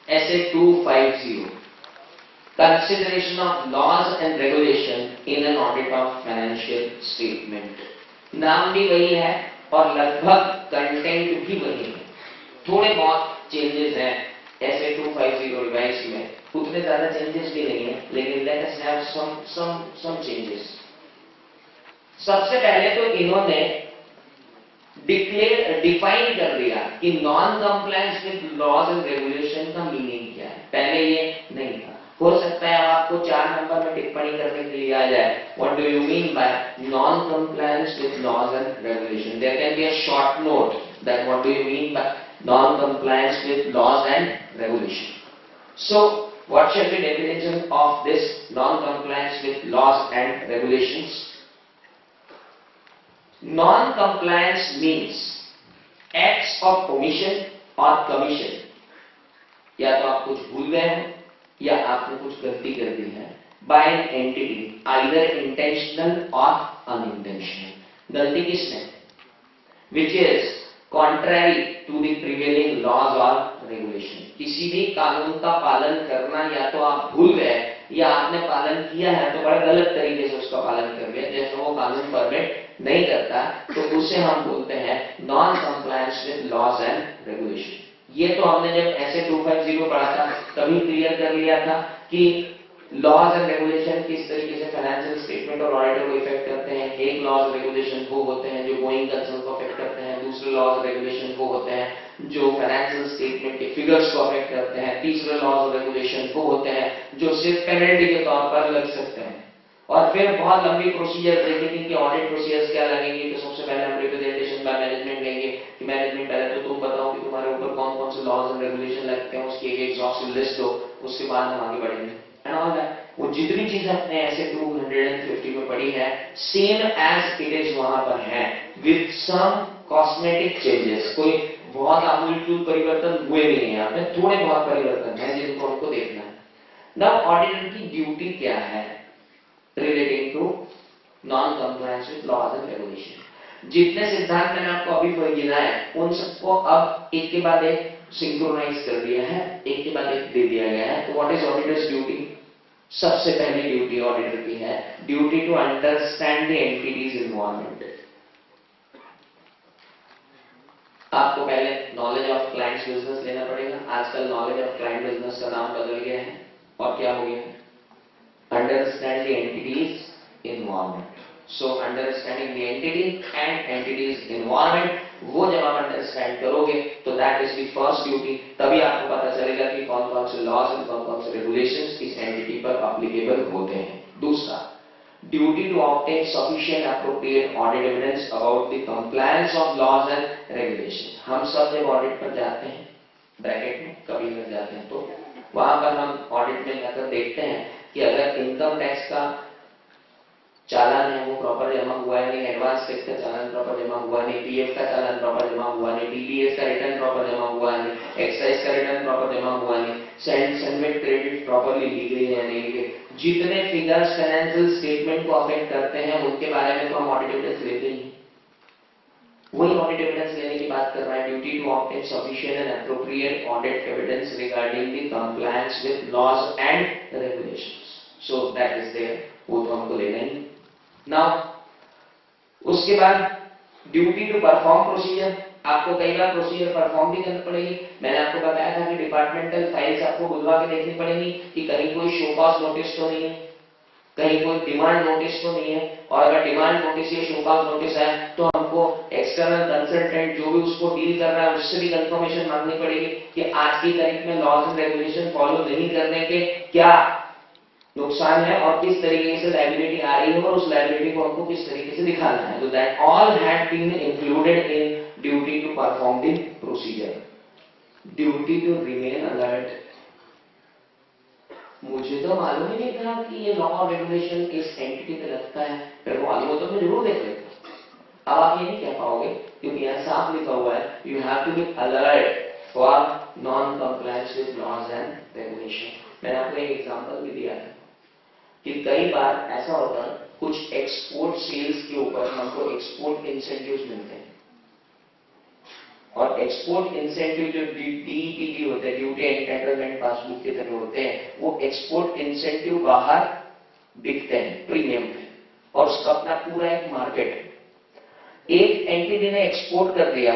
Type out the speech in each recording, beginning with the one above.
SA250 consideration of laws and regulation in an audit of financial statement। नाम भी वही है और लगभग कंटेंट भी वही है, थोड़े बहुत चेंजेस हैं SA250 रिवाइज में, उतने ज्यादा चेंजेस भी नहीं है, लेकिन let us have some changes. सबसे पहले तो इन्होंने डिफाइन कर दिया कि non compliance with laws and regulation का मीनिंग क्या है। पहले ये नहीं था। हो सकता है आपको 4 नंबर में टिप्पणी करने के लिए आ जाए, what do you mean by non compliance with laws and regulation. There can be a short note that what do you mean by non compliance with laws and regulation. So what shall be definition of this non compliance with laws and regulations. Non-compliance means acts of omission or commission, या तो आप कुछ भूल गए हैं या आपने कुछ गलती कर दी है by an entity either intentional or unintentional। गलती किसने? which is contrary to the prevailing laws or regulation। किसी भी कानून का पालन करना या तो आप भूल गए या आपने पालन किया है तो बड़े गलत तरीके से उसका पालन कर लिया, जैसे वो कानून परमिट नहीं करता, तो उसे हम बोलते हैं non compliance with laws and regulation. ये तो हमने जब SA250 पढ़ा था तभी क्लियर कर लिया था कि लॉज एंड रेगुलेशन किस तरीके से फाइनेंशियल स्टेटमेंट और ऑडिटर को इफेक्ट करते हैं। एक लॉज रेगुलेशन वो होते हैं जो गोइंग कंसर्न को अफेक्ट करते हैं, दूसरे लॉज रेगुलेशन वो होते हैं जो फाइनेंशियल स्टेटमेंट के फिगर्स को अफेक्ट करते हैं, तीसरे लॉज रेगुलेशन वो होते हैं जो सिर्फ पेनल्टी के तौर पर लग सकते हैं। और फिर बहुत लंबी प्रोसीजर देखेंगे कि ऑडिट प्रोसीजर्स क्या लगेंगे। तो सबसे पहले हम रिप्रेजेंटेशन बाय मैनेजमेंट लेंगे कि मैनेजमेंट पहले तो तुम बताओ कि तुम्हारे ऊपर कौन कौन से लॉज एंड रेगुलेशन लगते हैं, उसकी एक एग्जॉस्टिव लिस्ट दो, उसके बाद हम आगे बढ़ेंगे एंड ऑल दैट। वो जितनी चीजें अपने SA250 में पढ़ी है सेम एज इट इज वहां पर है विद सम कॉस्मेटिक चेंजेस। कोई बहुत आमूलचूल परिवर्तन हुए भी नहीं है, थोड़े बहुत परिवर्तन है जिनको हमको देखना है। नाउ ऑडिटर की ड्यूटी क्या है relating to non-compliance with laws and regulation। जितने सिद्धांत मैंने आपको अभी गिनाए उन सबको अब एक के बाद एक सिंक्रोनाइज कर दिया है, एक के बाद एक दे दिया गया है। तो व्हाट इज ऑडिटर्स ड्यूटी? सबसे पहली ड्यूटी ऑडिटर की है duty to understand the entity's involvement. आपको पहले नॉलेज ऑफ क्लाइंट्स बिजनेस लेना पड़ेगा। आजकल नॉलेज ऑफ क्लाइंट बिजनेस का नाम बदल गया है और क्या हो गया है? Understand the entities involvement। So understanding the entity and entities involvement, वो जब आप अंडरस्टैंड करोगे तो that is the first duty. तभी आपको पता चलेगा कि कौन कौन से लॉज और कौन कौन से रेगुलेशंस इस एंटिटी पर एप्लीकेबल होते हैं। दूसरा, duty to obtain sufficient appropriate audit evidence about the compliance of laws and regulation. हम सब जब ऑडिट पर जाते हैं, ब्रैकेट में कभी लग जाते हैं, तो वहां पर हम ऑडिट में जाकर देखते हैं कि अगर इनकम टैक्स का चालान है वो प्रॉपर जमा हुआ है नहीं, एडवांस टैक्स का चालान प्रॉपर जमा हुआ नहीं, पीएफ का चालान प्रॉपर जमा हुआ नहीं, टीडीएस का रिटर्न प्रॉपर जमा हुआ नहीं, एक्साइज का रिटर्न प्रॉपर जमा हुआ नहीं, सेंडमेंट क्रेडिट प्रॉपरली ली गई है नहीं ली गई, जितने फिगर्स फाइनेंशियल स्टेटमेंट को अफेक्ट करते हैं उनके बारे में तो हम ऑडिट एविडेंस लेते ही। वही ऑडिट एविडेंस लेने की बात कर रहा है। Duty to obtain sufficient and appropriate audit evidence regarding the compliance with laws and regulations. So that is there, वो तो हमको लेना ही। नाउ उसके बाद ड्यूटी टू परफॉर्म प्रोसीजर। आपको कई बार प्रोसीजर परफॉर्म भी करनी पड़ेगी। मैंने आपको बताया था कि डिपार्टमेंटल फाइल्स आपको बुलवा के देखनी पड़ेगी कि कहीं कोई शो कॉज नोटिस तो नहीं है, कहीं कोई डिमांड नोटिस तो नहीं है, और अगर डिमांड नोटिस या शो कॉज नोटिस है तो हमको एक्सटर्नल कंसल्टेंट जो भी उसको डील कर रहा है उससे भी कंफर्मेशन मांगनी पड़ेगी कि आज की तारीख में लॉज एंड रेगुलेशन फॉलो नहीं करने के क्या नुकसान है और किस तरीके से लायबिलिटी आ रही है और उस लायबिलिटी को हमको किस तरीके से दिखाना है। तो that all had been included in duty to perform the procedure. Duty to remain alert. मुझे तो मालूम ही नहीं था कि ये लॉ और रेगुलेशन इस एंटिटी पे लगता है, फिर मालूम हो तो मैं जरूर देख लेता। अब आप ये नहीं कह पाओगे क्योंकि यहाँ साफ लिखा हुआ है you have to be alert for non compliance with laws and regulation. मैंने आपको एक एग्जांपल भी दिया था कि कई बार ऐसा होता है कुछ एक्सपोर्ट सेल्स के ऊपर हमको एक्सपोर्ट इंसेंटिव्स मिलते हैं, और एक्सपोर्ट इंसेंटिव जो डीईपी होते हैं, ड्यूटी एंटाइटलमेंट पासबुक की तरह होते हैं, वो एक्सपोर्ट इंसेंटिव बाहर बिकते हैं प्रीमियम पे, और उसका अपना पूरा एक मार्केट है। एक एंटिटी ने एक्सपोर्ट कर दिया,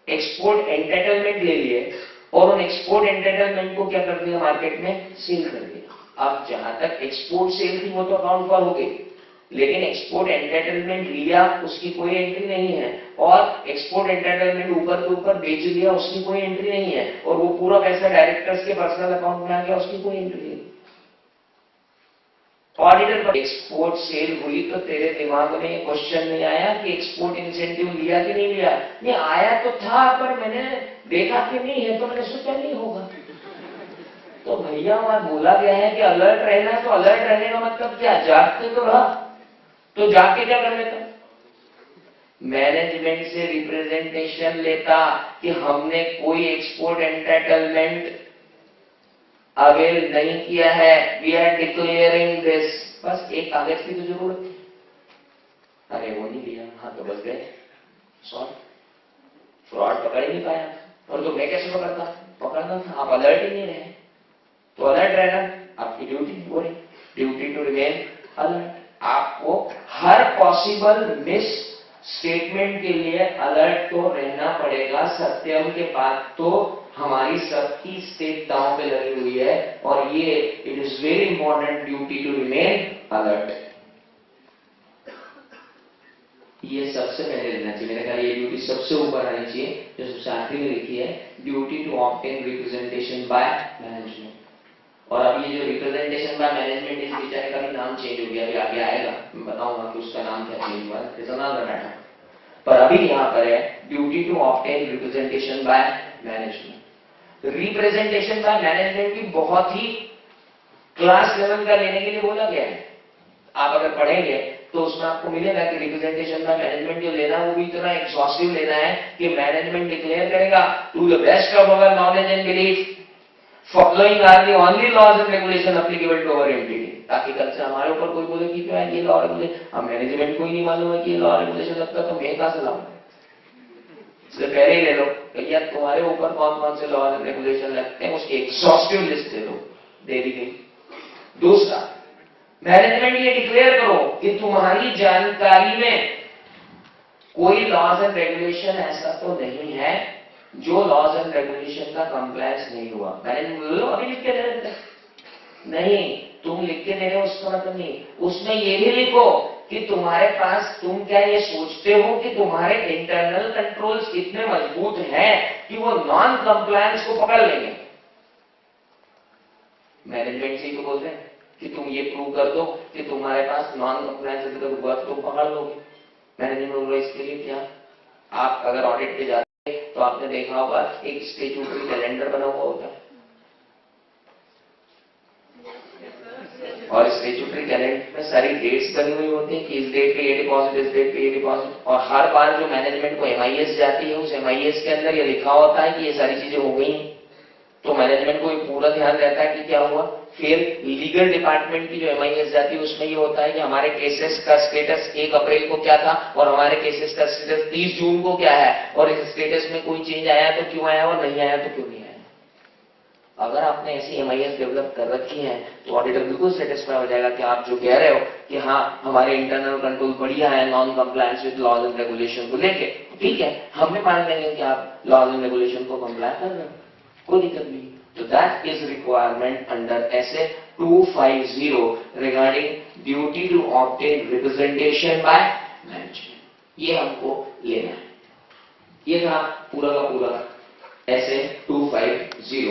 एक्सपोर्ट एंटाइटलमेंट ले लिए, और उन एक्सपोर्ट एंटाइटलमेंट को क्या कर दिया, मार्केट में सेल कर दिया। अब जहां तक एक्सपोर्ट सेल थी वो तो अकाउंट फॉर हो गई, लेकिन एक्सपोर्ट एंटाइटलमेंट लिया उसकी कोई एंट्री नहीं है, और एक्सपोर्ट एंटाइटलमेंट ऊपर के ऊपर बेच दिया उसकी कोई एंट्री नहीं है, और वो पूरा पैसा डायरेक्टर्स के पर्सनल अकाउंट में आ गया, उसकी कोई एंट्री नहीं। ऑडिटर पर एक्सपोर्ट सेल हुई तो तेरे दिमाग में ये क्वेश्चन नहीं आया कि एक्सपोर्ट इंसेंटिव लिया कि नहीं लिया? ये आया तो था, पर मैंने देखा कि नहीं है तो मैंने सोचा नहीं होगा। तो भैया वहां बोला गया है कि अलर्ट रहना, तो अलर्ट रहने का मतलब क्या, जागते तो रहा, तो जाके क्या कर लेता, मैनेजमेंट से रिप्रेजेंटेशन लेता कि हमने कोई एक्सपोर्ट एंटाइटलमेंट अवेल नहीं किया है, वी आर डिक्लेयरिंग दिस, बस एक कागज की तो जरूरत थी। अरे वो नहीं लिया, हाँ तो बच गए, सॉल्व, फ्रॉड पकड़ ही नहीं पाया, और तो मैं कैसे पकड़ता, पकड़ना था, आप अलर्ट ही नहीं रहे, तो अलर्ट रहना आपकी ड्यूटी, वो ड्यूटी टू रिमेन अलर्ट। आपको हर पॉसिबल मिस स्टेटमेंट के लिए अलर्ट तो रहना पड़ेगा। सत्यम के बाद तो हमारी सबकी स्टेट दांव पे लगी हुई है, और ये it is very important duty to remain alert. ये सबसे पहले लेना चाहिए, मैंने कहा ये ड्यूटी सबसे ऊपर आनी चाहिए, जो सबसे आखिरी में लिखी है, duty to obtain representation by management. और अब ये जो रिप्रेजेंटेशन बाय मैनेजमेंट, इस बेचारे का भी नाम चेंज हो गया, अभी आगे आएगा, मैं बताऊंगा कि उसका नाम क्या चेंज हुआ, इतना बैठा, पर अभी यहां पर है duty to obtain representation by management. Representation by management की बहुत ही क्लास लेवल का लेने के लिए बोला गया है। आप अगर पढ़ेंगे तो उसमें आपको मिलेगा कि रिप्रेजेंटेशन बाय मैनेजमेंट जो लेना है वो भी इतना एग्जॉस्टिव लेना है कि मैनेजमेंट डिक्लेयर करेगा to the best of our knowledge and belief following are the only laws and regulation applicable to our entity, ताकि कल से हमारे ऊपर कोई बोले कि क्या ये लॉ रेगुलेशन, हम मैनेजमेंट को ही नहीं मालूम है कि ये लॉ रेगुलेशन लगता है, तो मैं कहां से लाऊंगा, इसलिए पहले ही ले लो भैया तुम्हारे ऊपर कौन कौन से लॉ एंड रेगुलेशन लगते हैं, उसकी एग्जॉस्टिव लिस्ट दे दो, दे दी गई। दूसरा, मैनेजमेंट ये डिक्लेयर करो कि तुम्हारी जानकारी में कोई लॉज एंड रेगुलेशन ऐसा तो नहीं है जो लॉज एंड रेगुलेशन का कंप्लायंस नहीं हुआ। मैनेजमेंट अभी लिख के दे देते नहीं, तुम लिख के दे रहे हो उसका मतलब नहीं, उसमें ये भी लिखो कि तुम्हारे पास, तुम क्या ये सोचते हो कि तुम्हारे इंटरनल कंट्रोल्स इतने मजबूत हैं कि वो नॉन कंप्लायंस को पकड़ लेंगे। मैनेजमेंट से ही तो बोलते हैं कि तुम ये प्रूव कर दो कि तुम्हारे पास नॉन कंप्लायंस अभी तक हुआ तो तुम पकड़ लोगे। मैनेजमेंट बोल रहा है इसके लिए क्या, आप अगर ऑडिट पे जाते तो आपने देखा होगा एक स्टैट्यूटरी कैलेंडर बना हुआ होता है, और स्टैट्यूटरी कैलेंडर में सारी डेट्स बनी हुई होती हैं कि इस डेट पे ये डिपॉजिट, इस डेट पे ये डिपॉजिट, और हर बार जो मैनेजमेंट को एमआईएस जाती है उस एमआईएस के अंदर ये लिखा होता है कि ये सारी चीजें हो गई, तो मैनेजमेंट को पूरा ध्यान रहता है कि क्या हुआ। फिर लीगल डिपार्टमेंट की जो एमआईएस जाती है उसमें ये होता है कि हमारे केसेस का स्टेटस 1 अप्रैल को क्या था और हमारे केसेस का स्टेटस 30 जून को क्या है, और इस स्टेटस में कोई चेंज आया तो क्यों आया और नहीं आया तो क्यों नहीं आया। अगर आपने ऐसी एमआईएस डेवलप कर रखी है तो ऑडिटर बिल्कुल सेटिस्फाई हो जाएगा कि आप जो कह रहे हो कि हाँ हमारे इंटरनल कंट्रोल बढ़िया है non compliance with laws and regulation को लेके, ठीक है, हम भी मान लेंगे कि आप लॉज एंड रेगुलेशन को कंप्लाई कर रहे हो, कोई दिक्कत नहीं। तो that is requirement under SA 250 regarding duty to obtain representation by management, ये हमको लेना है। ये था पूरा का पूरा एसए 250।